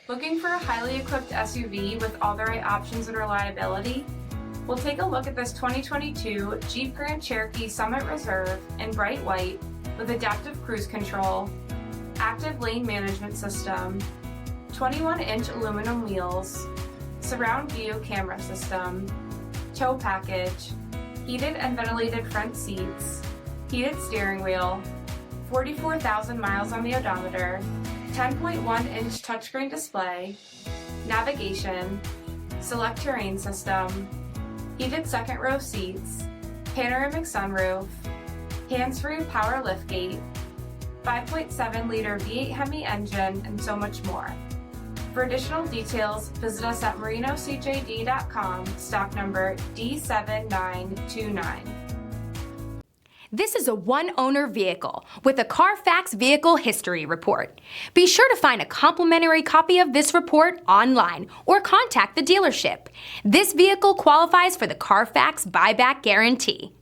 Looking for a highly equipped SUV with all the right options and reliability? We'll take a look at this 2022 Jeep Grand Cherokee Summit Reserve in bright white with adaptive cruise control, active lane management system, 21-inch aluminum wheels, surround view camera system, tow package, heated and ventilated front seats, heated steering wheel, 44,000 miles on the odometer, 10.1-inch touchscreen display, navigation, SELEC-TERRAIN system, heated second row seats, panoramic sunroof, hands-free power liftgate, 5.7-liter V8 HEMI engine, and so much more. For additional details, visit us at marinocjd.com, stock number D7929. This is a one-owner vehicle with a CARFAX Vehicle History Report. Be sure to find a complimentary copy of this report online or contact the dealership. This vehicle qualifies for the CARFAX Buyback Guarantee.